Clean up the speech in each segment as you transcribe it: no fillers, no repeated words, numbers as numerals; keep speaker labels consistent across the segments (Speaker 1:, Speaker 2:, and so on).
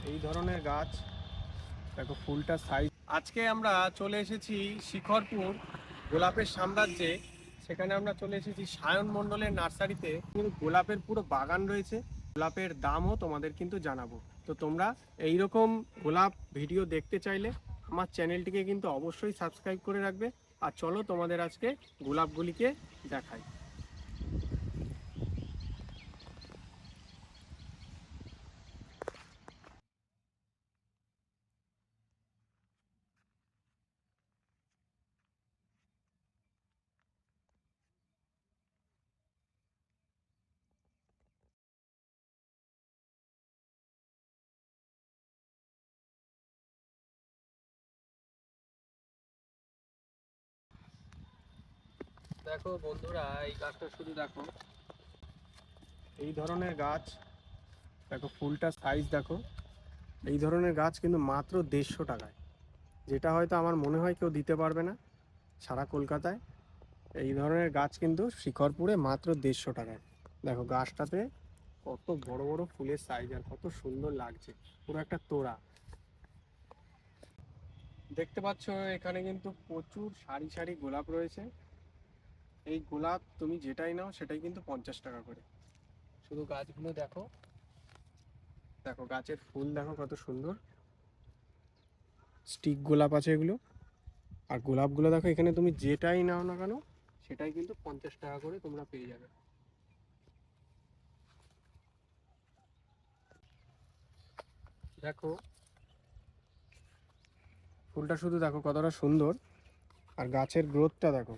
Speaker 1: এই ধরনের গাছ দেখো, ফুলটা সাইজ। আজকে আমরা চলে এসেছি শিখরপুর গোলাপের সাম্রাজ্যে। সেখানে আমরা চলে এসেছি সায়ন মণ্ডলের নার্সারিতে। কিন্তু গোলাপের পুরো বাগান রয়েছে। গোলাপের দামও তোমাদের কিন্তু জানাবো। তো তোমরা এইরকম গোলাপ ভিডিও দেখতে চাইলে আমার চ্যানেলটিকে কিন্তু অবশ্যই সাবস্ক্রাইব করে রাখবে। আর চলো তোমাদের আজকে গোলাপগুলিকে দেখাই। দেখো বন্ধুরা, এই গাছটা শুধু দেখো, এই ধরনের গাছ দেখো, ফুলটা সাইজ দেখো। এই ধরনের গাছ কিন্তু মাত্র 150 টাকায়, যেটা হয়তো আমার মনে হয় কেউ দিতে পারবে না সারা কলকাতায়। এই ধরনের গাছ কিন্তু শিখরপুরে মাত্র 150 টাকায়। দেখো গাছটাতে কত বড় বড় ফুলের সাইজ, আর কত সুন্দর লাগছে, পুরো একটা তোড়া। দেখতে পাচ্ছ এখানে কিন্তু প্রচুর সারি সারি গোলাপ রয়েছে। এই গোলাপ তুমি যেটাই নাও সেটাই কিন্তু 50 টাকা করে। শুধু গাছগুলো দেখো, দেখো গাছের ফুল দেখো কত সুন্দর। স্টিক গোলাপ আছে এগুলো। আর গোলাপগুলো দেখো, এখানে তুমি যেটাই নাও না কেন সেটাই কিন্তু 50 টাকা করে তোমরা পেয়ে যাবে। দেখো ফুলটা শুধু দেখো কতটা সুন্দর, আর গাছের গ্রোথটা দেখো।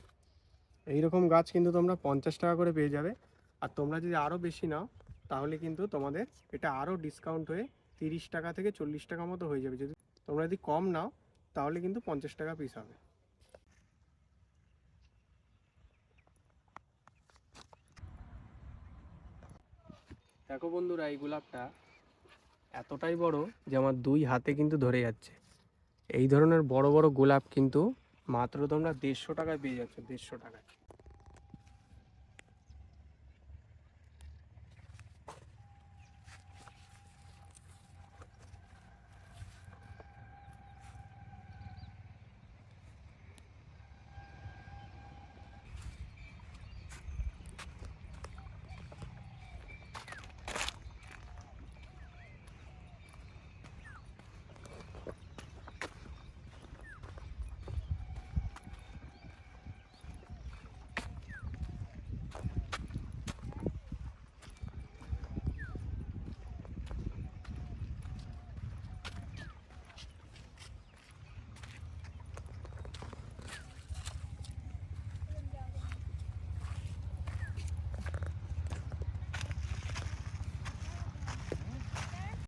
Speaker 1: এইরকম গাছ কিন্তু তোমরা 50 টাকা করে পেয়ে যাবে। আর তোমরা যদি আরও বেশি নাও তাহলে কিন্তু তোমাদের এটা আরও ডিসকাউন্ট হয়ে 30 টাকা থেকে 40 টাকা মতো হয়ে যাবে। যদি তোমরা যদি কম নাও তাহলে কিন্তু 50 টাকা পিস হবে। দেখো বন্ধুরা, এই গোলাপটা এতটাই বড় যে আমার 2 হাতে কিন্তু ধরে যাচ্ছে। এই ধরনের বড় বড় গোলাপ কিন্তু মাত্র তোমরা 150 টাকায় পেয়ে যাচ্ছ, 150 টাকায়।